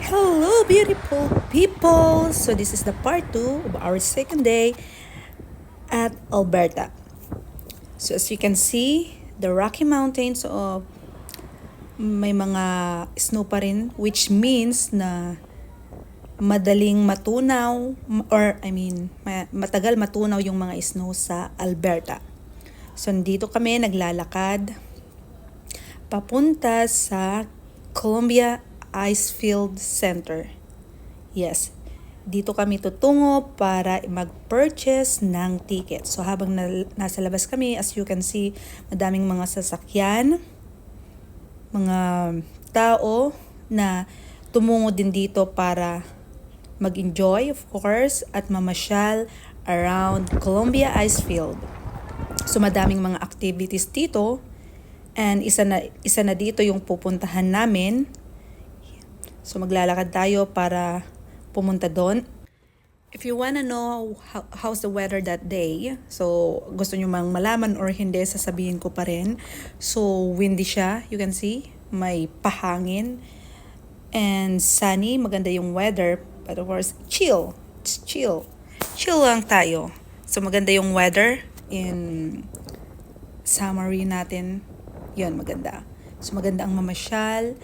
Hello, beautiful people! So, this is the part 2 of our second day at Alberta. So, as you can see, the Rocky Mountains of may mga snow pa rin, which means na madaling matunaw, matagal matunaw yung mga snow sa Alberta. So, dito kami naglalakad papunta sa Columbia Icefield Center. Yes, dito kami tutungo para mag-purchase ng ticket. So habang nasa labas kami, as you can see, madaming mga sasakyan, mga tao na tumungo din dito para mag-enjoy, of course, at mamasyal around Columbia Icefield. So madaming mga activities dito, and isa na dito yung pupuntahan namin. So maglalakad tayo para pumunta doon. If you wanna know how's the weather that day, so gusto nyo mang malaman or hindi, sasabihin ko pa rin. So windy siya, you can see, may pahangin and sunny, maganda yung weather, but of course chill lang tayo. So maganda yung weather in summary natin, yun, maganda. So maganda ang mamasyal,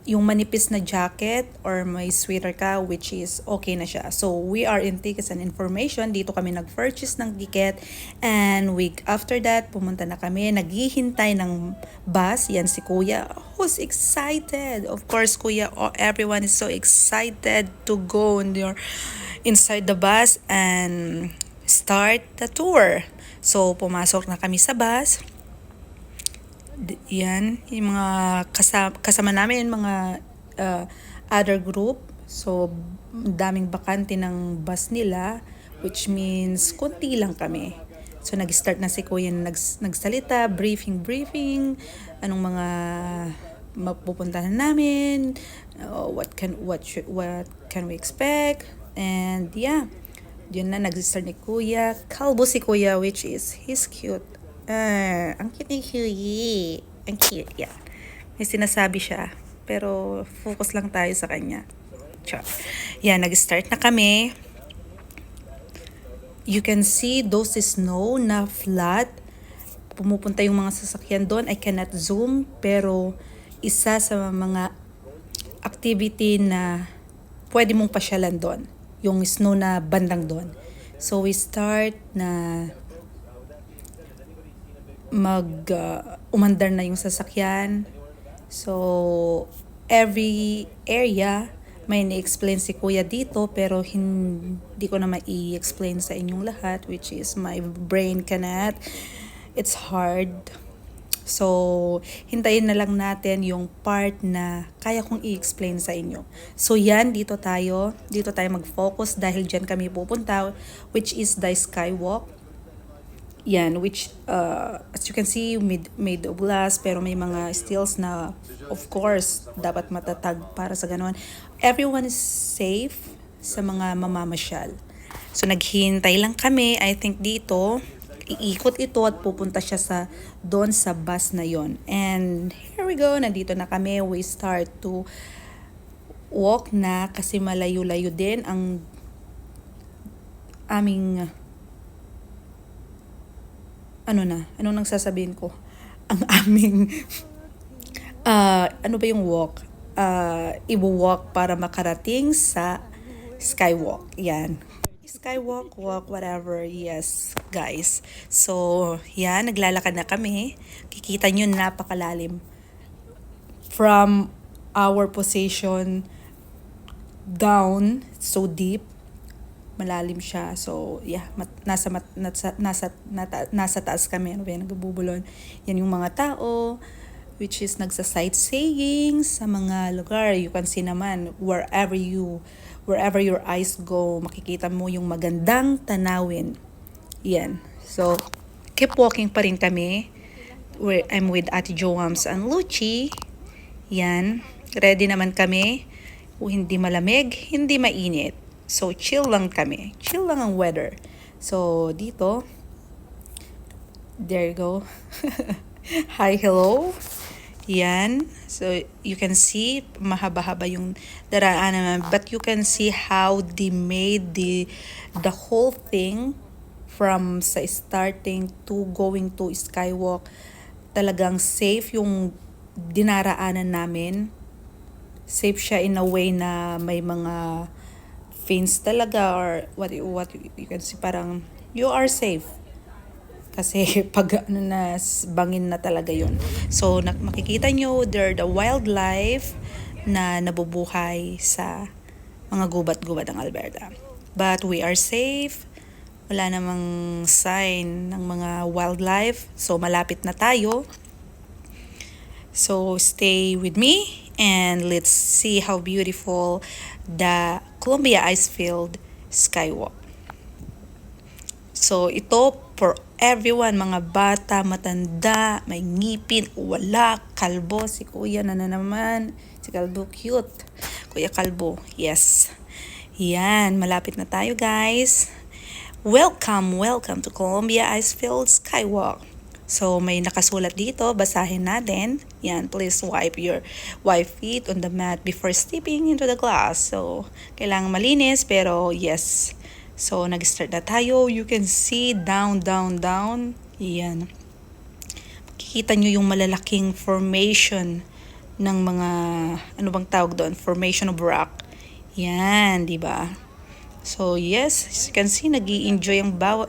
yung manipis na jacket or may sweater ka, which is okay na siya. So we are in tickets and information. Dito kami nag-purchase ng ticket, and week after that pumunta na kami, naghihintay ng bus. Yan si Kuya, who's excited. Of course, Kuya, everyone is so excited to go inside the bus and start the tour. So pumasok na kami sa bus. Yan, yung mga kasama namin, mga other group. So, daming bakante ng bus nila, which means konti lang kami. So, nag-start na si Kuya nagsalita, briefing, anong mga mapupuntahan namin, what can we expect, and yeah, yun na, nag-start ni Kuya. Kalbo si Kuya, which is, he's cute. Ang cute ni Huey. Ang cute, yeah. May sinasabi siya, pero focus lang tayo sa kanya. Char. Yeah, nag-start na kami. You can see those snow na flat. Pumupunta yung mga sasakyan doon. I cannot zoom, pero isa sa mga activity na pwede mong pasyalan doon. Yung snow na bandang doon. So we start na umandar na yung sasakyan. So every area may ni-explain si Kuya dito, pero hindi ko na mai-explain sa inyong lahat, which is my brain cannot. It's hard. So hintayin na lang natin yung part na kaya kong i-explain sa inyo. So yan, dito tayo mag-focus dahil dyan kami pupunta, which is the skywalk. Yan, which as you can see, made of glass, pero may mga steels na, of course, dapat matatag para sa ganon. Everyone is safe sa mga mamamasyal. So naghihintay lang kami. I think dito, iikot ito at pupunta siya doon sa bus na yon. And here we go, nandito na kami. We start to walk na kasi malayo-layo din ang aming anong sasabihin ko? Ang aming, ano ba yung walk? Iwo-walk para makarating sa skywalk. Yan. Skywalk, walk, whatever. Yes, guys. So, yan, naglalakad na kami. Kikita nyo, napakalalim. From our position down, so deep, malalim siya. So, yeah, nasa taas kami. Ano ba yan? Nagbubulon. Yan yung mga tao, which is nagsa-sightseeing sa mga lugar. You can see naman, wherever your eyes go, makikita mo yung magandang tanawin. Yan. So, keep walking pa rin kami. I'm with Ate Joams and Luchi. Yan. Ready naman kami. Hindi malamig, hindi mainit. So, chill lang kami. Chill lang ang weather. So, dito, there you go. Hi, hello. Yan. So, you can see, mahaba-haba yung daraanan. But you can see how they made the whole thing from sa starting to going to skywalk. Talagang safe yung dinaraanan namin. Safe siya in a way na may mga fins talaga or what you can see, parang you are safe. Kasi pag ano na, bangin na talaga yun. So, makikita nyo, they're the wildlife na nabubuhay sa mga gubat-gubat ng Alberta. But we are safe. Wala namang sign ng mga wildlife. So, malapit na tayo. So, stay with me and let's see how beautiful the Columbia Icefield Skywalk. So, ito for everyone, mga bata, matanda, may ngipin, wala, kalbo, si kuya na naman, si kalbo, cute, kuya kalbo, yes. Yan, malapit na tayo guys. Welcome to Columbia Icefield Skywalk. So, may nakasulat dito, basahin natin. Yan, please wipe feet on the mat before stepping into the glass. So, kailangan malinis, pero yes. So, nag-start na tayo. You can see down. Yan. Makikita nyo yung malalaking formation ng mga, ano bang tawag doon? Formation of rock. Yan, di ba? So, yes, as you can see, nag-i-enjoy ang bawat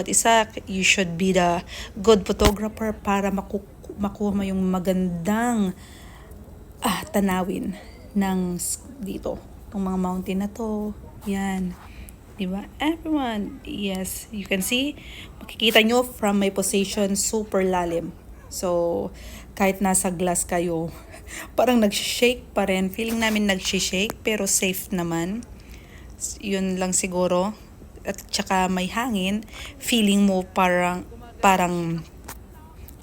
isa. You should be the good photographer para makuha mo yung magandang tanawin ng dito. Itong mga mountain na to. Yan. Diba? Everyone, yes, you can see, makikita nyo from my position, super lalim. So, kahit nasa glass kayo, parang nag-shake pa rin. Feeling namin nag-shake, pero safe naman. Yun lang siguro. At tsaka may hangin, feeling mo parang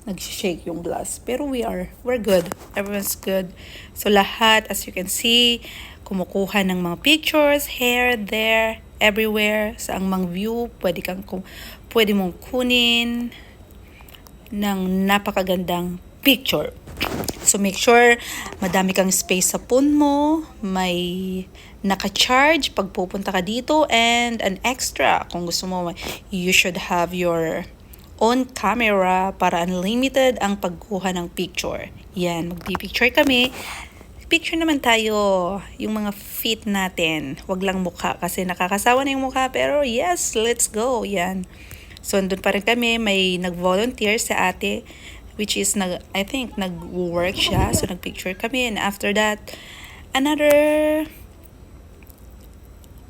nag-shake yung glass. Pero we're good. Everyone's good. So, lahat, as you can see, kumukuha ng mga pictures, here, there, everywhere, sa angmang view, pwede mong kunin ng napakagandang picture. So make sure madami kang space sa phone mo, may naka-charge pag pupunta ka dito, and an extra kung gusto mo, you should have your own camera para unlimited ang pagkuha ng picture. Yan, magpipicture kami. Picture naman tayo, yung mga feet natin. Wag lang mukha kasi nakakasawa na yung mukha. Pero yes, let's go. Yan. So, andun pa rin kami. May nag-volunteer sa ate, which is, I think, nag-work siya. So, nag-picture kami. And after that, another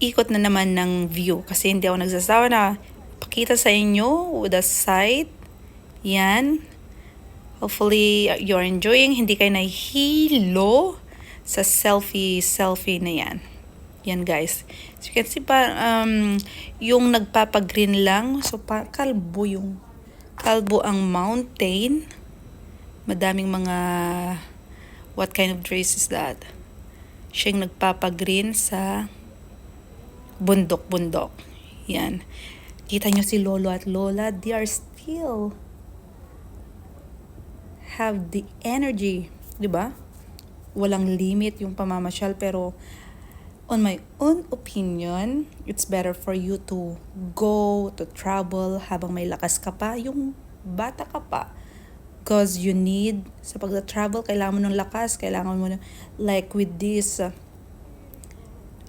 ikot na naman ng view. Kasi hindi ako nagsasawa na pakita sa inyo the site. Yan. Hopefully, you're enjoying. Hindi kayo nahihilo sa selfie na yan. Yan guys. So you can see yung nagpapagreen lang. So kalbo ang mountain. Madaming mga, what kind of trees is that? Siya yung nagpapagreen sa bundok. Yan. Kita nyo si lolo at lola. They are still have the energy. Diba? Walang limit yung pamamasyal, pero on my own opinion, it's better for you to go, to travel habang may lakas ka pa, yung bata ka pa. Because you need, sa pag-travel, kailangan mo ng lakas, kailangan mo like with this,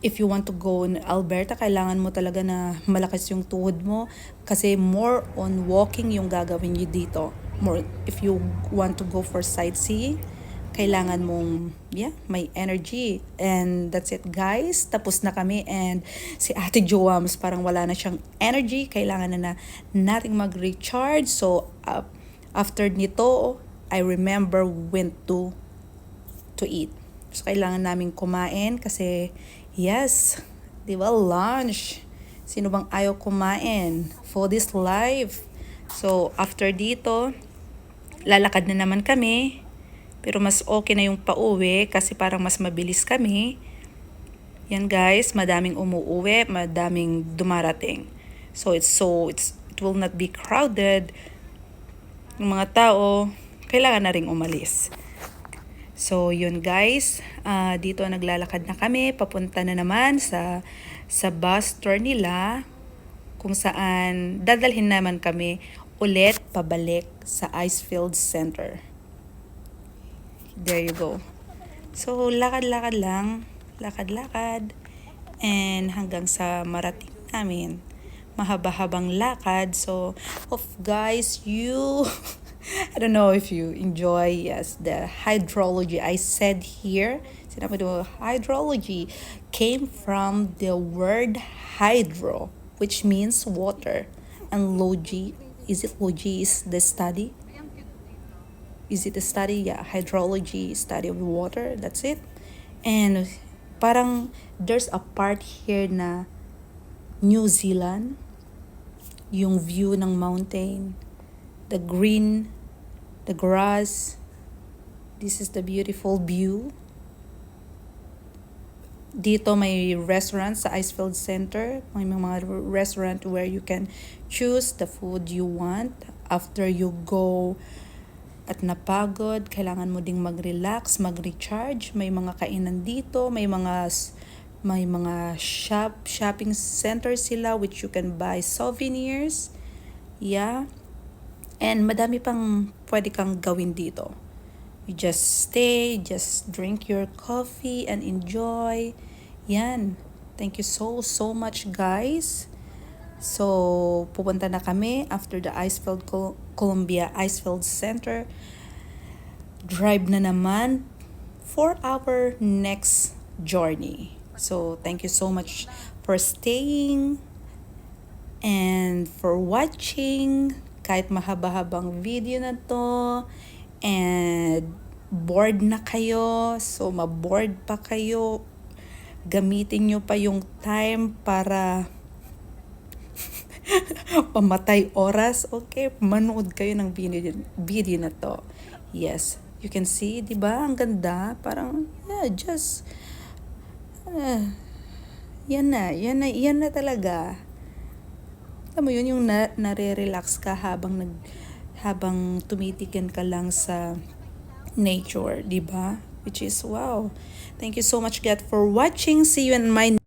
if you want to go in Alberta, kailangan mo talaga na malakas yung tuhod mo, kasi more on walking yung gagawin nyo dito. More, if you want to go for sightseeing, kailangan mong, may energy. And that's it guys. Tapos na kami, and si Ate Joams parang wala na siyang energy. Kailangan na nating mag-recharge. So, after nito, I remember when to eat. So, kailangan namin kumain kasi, yes, di ba, lunch. Sino bang ayaw kumain for this life? So, after dito, lalakad na naman kami. Pero mas okay na yung pauwi kasi parang mas mabilis kami. Yan guys, madaming umuuwi, madaming dumarating. So it will not be crowded. Yung mga tao, kailangan na ring umalis. So, yun guys, dito naglalakad na kami, papunta na naman sa bus tour nila, kung saan dadalhin naman kami ulit pabalik sa Icefield Center. There you go. So, lakad-lakad lang, lakad-lakad, and hanggang sa marating namin. Mahaba-habang lakad. So, guys, you I don't know if you enjoy, yes, the hydrology I said here. Sinabi ko, hydrology came from the word hydro, which means water. And logi, is it logi is the study? Is it a study? Yeah, hydrology, study of water. That's it. And parang there's a part here na New Zealand, yung view ng mountain, the green, the grass. This is the beautiful view. Dito may restaurant sa Icefield Center. May mga restaurant where you can choose the food you want. After you go at napagod, kailangan mo ding mag-relax, mag-recharge. May mga kainan dito, may mga shopping center sila which you can buy souvenirs. Yeah. And madami pang pwede kang gawin dito. You just stay, just drink your coffee and enjoy. Yan. Thank you so much guys. So, pupunta na kami after the Icefield, Columbia Icefield Center. Drive na naman for our next journey. So, thank you so much for staying and for watching. Kahit mahaba-habang video na to and bored na kayo, so mabored pa kayo, gamitin nyo pa yung time para pamatay oras, okay, manood kayo ng video na to. Yes, you can see, di ba? Ang ganda, parang, yeah, just, yan na talaga. Alam mo yun, yung nare-relax ka habang tumitigan ka lang sa nature, di ba? Which is, wow. Thank you so much, God, for watching. See you in my